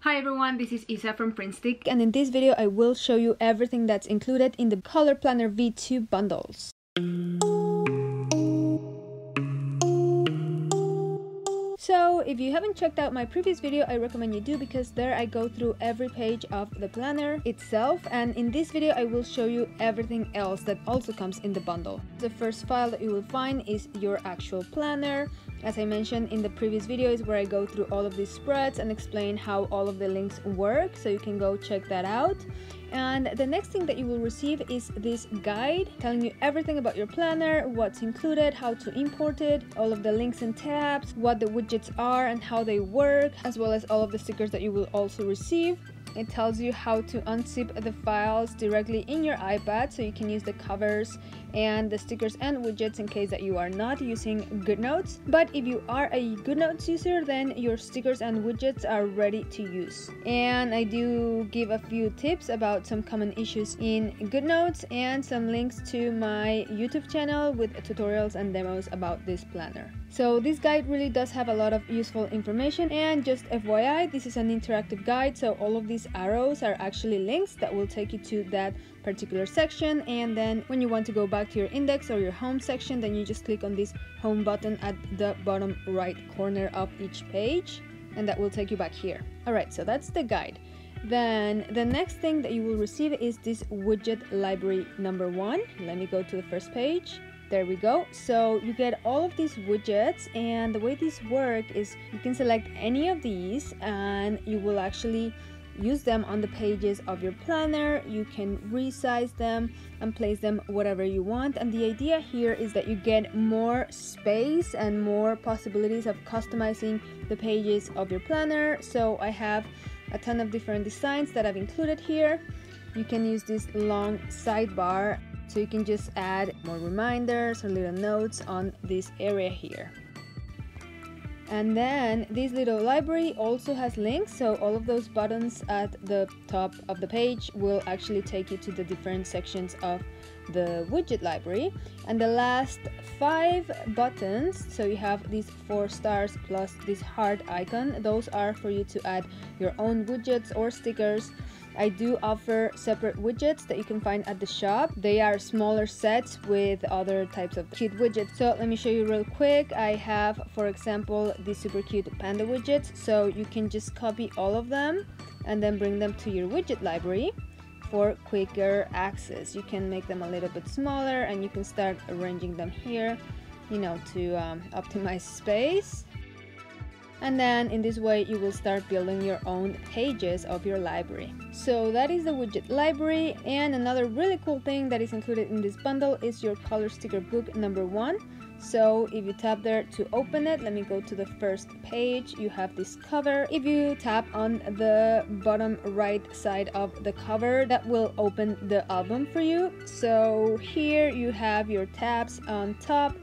Hi everyone, this is Isa from PrintStick, and in this video I will show you everything that's included in the Color Planner V2 bundles. So if you haven't checked out my previous video, I recommend you do, because there I go through every page of the planner itself, and in this video I will show you everything else that also comes in the bundle. The first file that you will find is your actual planner. As I mentioned in the previous video, is where I go through all of these spreads and explain how all of the links work, so you can go check that out. And the next thing that you will receive is this guide telling you everything about your planner, what's included, how to import it, all of the links and tabs, what the widgets are and how they work, as well as all of the stickers that you will also receive. It tells you how to unzip the files directly in your iPad, so you can use the covers and the stickers and widgets in case that you are not using GoodNotes. But if you are a GoodNotes user, then your stickers and widgets are ready to use. And I do give a few tips about some common issues in GoodNotes and some links to my YouTube channel with tutorials and demos about this planner. So this guide really does have a lot of useful information, and just FYI, this is an interactive guide, so all of these arrows are actually links that will take you to that particular section, and then when you want to go back to your index or your home section, then you just click on this home button at the bottom right corner of each page, and that will take you back here. Alright, so that's the guide. Then the next thing that you will receive is this widget library number 1. Let me go to the first page. There we go. So you get all of these widgets, and the way these work is you can select any of these and you will actually use them on the pages of your planner. You can resize them and place them whatever you want, and the idea here is that you get more space and more possibilities of customizing the pages of your planner. So I have a ton of different designs that I've included here. You can use this long sidebar, so you can just add more reminders or little notes on this area here. And then this little library also has links, so all of those buttons at the top of the page will actually take you to the different sections of the widget library. And the last 5 buttons, so you have these 4 stars plus this heart icon, those are for you to add your own widgets or stickers. I do offer separate widgets that you can find at the shop. They are smaller sets with other types of cute widgets. So let me show you real quick. I have, for example, these super cute panda widgets. So you can just copy all of them and then bring them to your widget library for quicker access. You can make them a little bit smaller and you can start arranging them here, you know, to optimize space. And then in this way you will start building your own pages of your library. So that is the widget library. And another really cool thing that is included in this bundle is your color sticker book number 1. So if you tap there to open it, let me go to the first page. You have this cover. If you tap on the bottom right side of the cover, that will open the album for you. So here you have your tabs on top.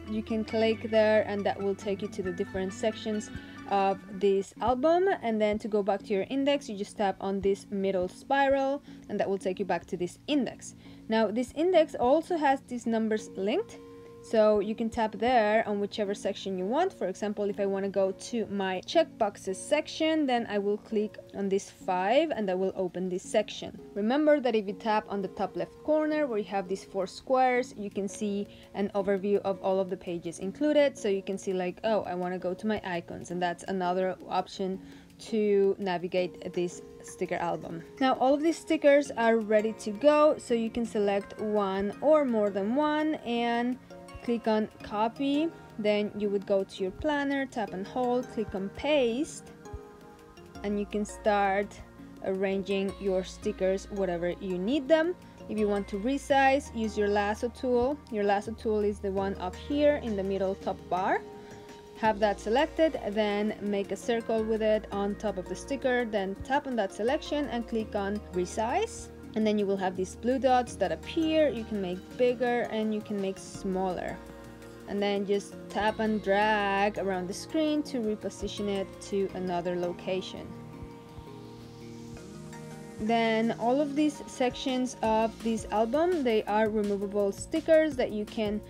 You can click there and that will take you to the different sections of this album, and then to go back to your index you just tap on this middle spiral and that will take you back to this index. Now this index also has these numbers linked, so you can tap there on whichever section you want. For example, if I want to go to my checkboxes section, then I will click on this 5 and that will open this section. Remember that if you tap on the top left corner where you have these 4 squares, you can see an overview of all of the pages included. So you can see like, oh, I want to go to my icons, and that's another option to navigate this sticker album. Now all of these stickers are ready to go, so you can select one or more than one and click on copy. Then you would go to your planner, tap and hold, click on paste, and you can start arranging your stickers whatever you need them. If you want to resize, use your lasso tool. Your lasso tool is the one up here in the middle top bar. Have that selected, then make a circle with it on top of the sticker, then tap on that selection and click on resize. And then you will have these blue dots that appear. You can make bigger and you can make smaller, and then just tap and drag around the screen to reposition it to another location. Then all of these sections of this album, they are removable stickers that you can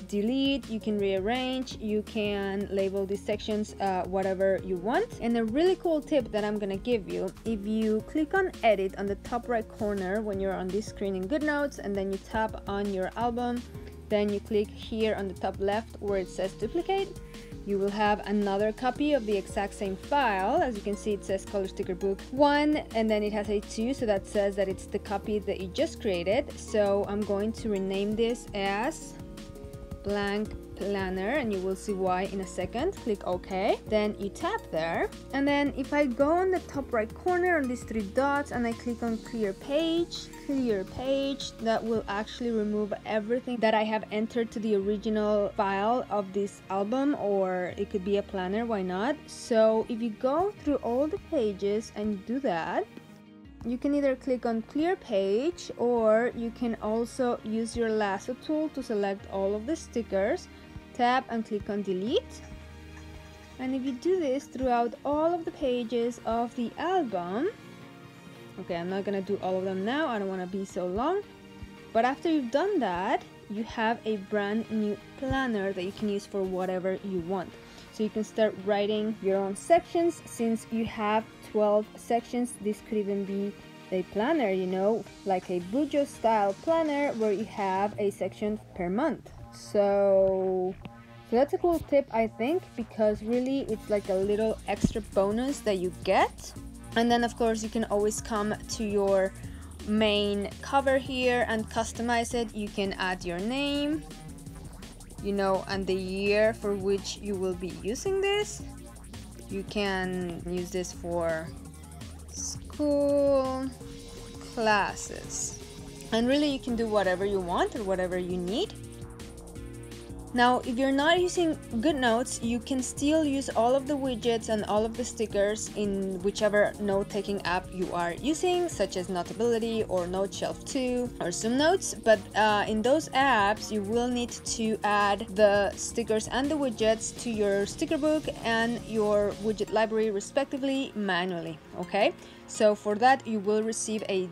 delete, you can rearrange, you can label these sections whatever you want. And a really cool tip that I'm gonna give you, if you click on edit on the top right corner when you're on this screen in GoodNotes, and then you tap on your album, then you click here on the top left where it says duplicate, you will have another copy of the exact same file. As you can see, it says color sticker book 1, and then it has a 2, so that says that it's the copy that you just created. So I'm going to rename this as blank planner, and you will see why in a second. Click OK, then you tap there, and then if I go on the top right corner on these 3 dots and I click on clear page, that will actually remove everything that I have entered to the original file of this album, or it could be a planner, why not? So if you go through all the pages and you do that, you can either click on clear page, or you can also use your lasso tool to select all of the stickers, tap and click on delete. And if you do this throughout all of the pages of the album, okay, I'm not gonna do all of them now, I don't want to be so long, but after you've done that, you have a brand new planner that you can use for whatever you want. So you can start writing your own sections. Since you have 12 sections, this could even be a planner, you know, like a Bujo style planner where you have a section per month. So that's a cool tip, I think, because really it's like a little extra bonus that you get. And then of course you can always come to your main cover here and customize it. You can add your name, you know, and the year for which you will be using this. You can use this for school classes, and really you can do whatever you want or whatever you need. Now, if you're not using GoodNotes, you can still use all of the widgets and all of the stickers in whichever note-taking app you are using, such as Notability or NoteShelf 2 or Zoom Notes. But in those apps, you will need to add the stickers and the widgets to your sticker book and your widget library respectively manually, okay? So for that, you will receive a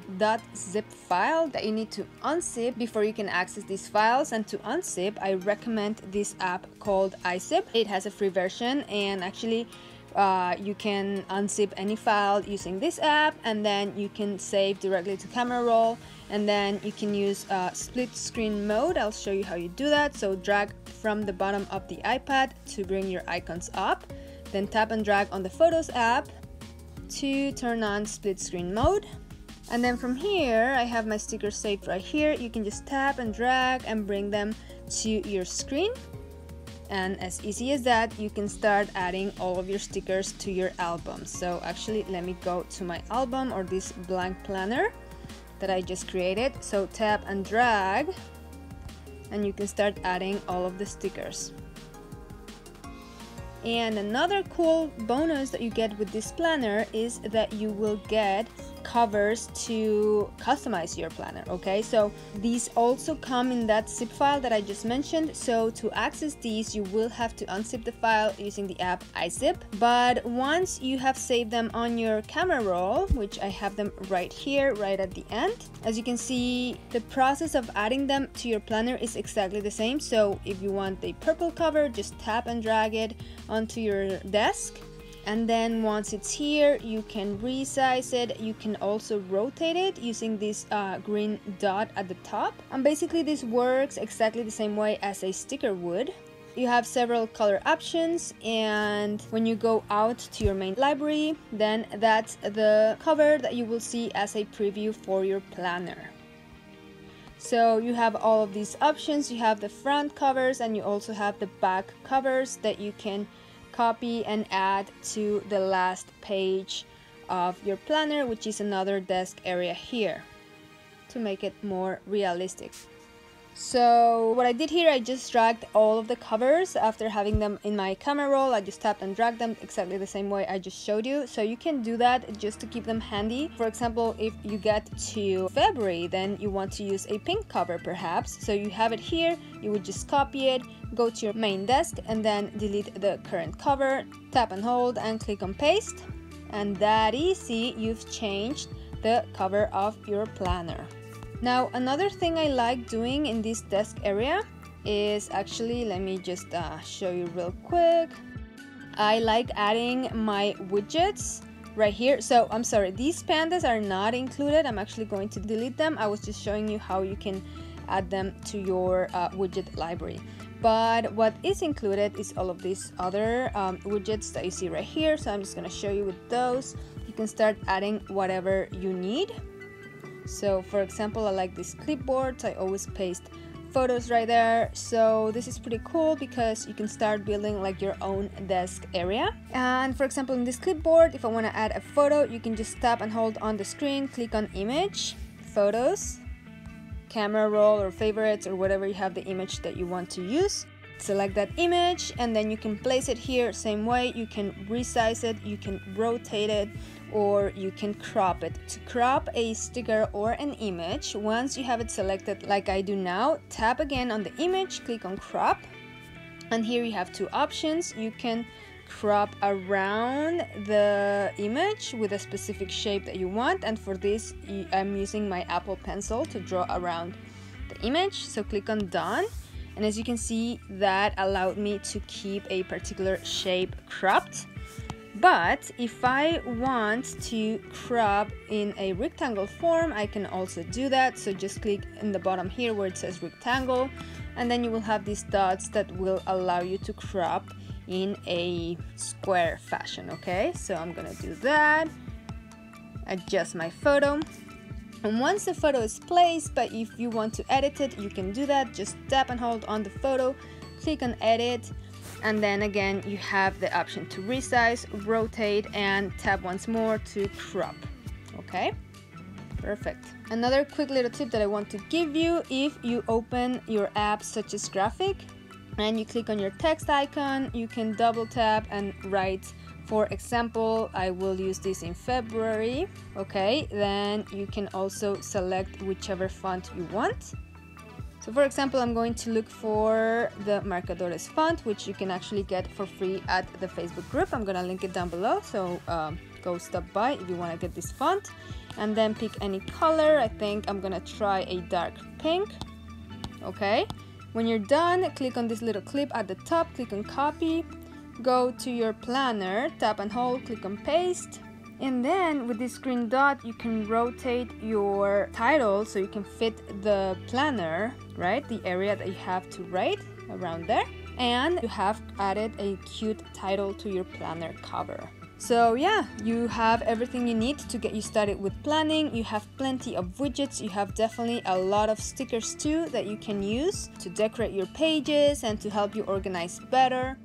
.zip file that you need to unzip before you can access these files. And to unzip, I recommend this app called iZip. It has a free version, and actually you can unzip any file using this app, and then you can save directly to camera roll, and then you can use split screen mode. I'll show you how you do that. So drag from the bottom of the iPad to bring your icons up, then tap and drag on the Photos app to turn on split screen mode. And then from here, I have my stickers saved right here. You can just tap and drag and bring them to your screen. And as easy as that, you can start adding all of your stickers to your album. So actually, let me go to my album, or this blank planner that I just created. So tap and drag, and you can start adding all of the stickers. And another cool bonus that you get with this planner is that you will get covers to customize your planner, okay? So these also come in that zip file that I just mentioned. So to access these, you will have to unzip the file using the app iZip. But once you have saved them on your camera roll, which I have them right here, right at the end, as you can see, the process of adding them to your planner is exactly the same. So if you want a purple cover, just tap and drag it onto your desk, and then once it's here, you can resize it. You can also rotate it using this green dot at the top, and basically this works exactly the same way as a sticker would. You have several color options, and when you go out to your main library, then that's the cover that you will see as a preview for your planner. So you have all of these options. You have the front covers, and you also have the back covers that you can copy and add to the last page of your planner, which is another desk area here, to make it more realistic. So what I did here, I just dragged all of the covers after having them in my camera roll. I just tapped and dragged them exactly the same way I just showed you. So you can do that just to keep them handy. For example, if you get to February, then you want to use a pink cover perhaps. So you have it here, you would just copy it, go to your main desk, and then delete the current cover, tap and hold and click on paste. And that easy, you've changed the cover of your planner. Now, another thing I like doing in this desk area is actually, let me just show you real quick. I like adding my widgets right here. So I'm sorry, these pandas are not included. I'm actually going to delete them. I was just showing you how you can add them to your widget library. But what is included is all of these other widgets that you see right here. So I'm just going to show you with those. You can start adding whatever you need. So for example, I like these clipboards. I always paste photos right there. So this is pretty cool because you can start building like your own desk area. And for example, in this clipboard, if I want to add a photo, you can just tap and hold on the screen, click on image, photos, camera roll or favorites or whatever you have the image that you want to use. Select that image and then you can place it here same way. You can resize it, you can rotate it, or you can crop it. To crop a sticker or an image, once you have it selected like I do now, tap again on the image, click on crop, and here you have two options. You can crop around the image with a specific shape that you want, and for this I'm using my Apple Pencil to draw around the image. So click on done, and as you can see, that allowed me to keep a particular shape cropped. But if I want to crop in a rectangle form, I can also do that. So just click in the bottom here where it says rectangle, and then you will have these dots that will allow you to crop in a square fashion. Okay, so I'm gonna do that, adjust my photo, and once the photo is placed, but if you want to edit it, you can do that. Just tap and hold on the photo, click on edit, and then again you have the option to resize, rotate, and tap once more to crop. Okay, perfect. Another quick little tip that I want to give you: if you open your app such as Graphic and you click on your text icon, you can double tap and write, for example, I will use this in February. Okay, then you can also select whichever font you want. So for example, I'm going to look for the Marcadores font, which you can actually get for free at the Facebook group. I'm gonna link it down below, so go stop by if you want to get this font, and then pick any color. I think I'm gonna try a dark pink. Okay, when you're done, click on this little clip at the top, click on copy, go to your planner, tap and hold, click on paste, and then with this green dot you can rotate your title so you can fit the planner, right, the area that you have to write around there, and you have added a cute title to your planner cover. So yeah, you have everything you need to get you started with planning. You have plenty of widgets. You have definitely a lot of stickers too that you can use to decorate your pages and to help you organize better.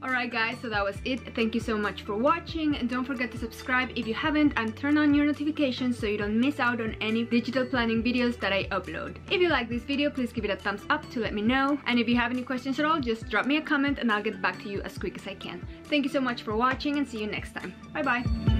Alright guys, so that was it. Thank you so much for watching, and don't forget to subscribe if you haven't, and turn on your notifications so you don't miss out on any digital planning videos that I upload. If you like this video, please give it a thumbs up to let me know, and if you have any questions at all, just drop me a comment and I'll get back to you as quick as I can. Thank you so much for watching, and see you next time. Bye bye!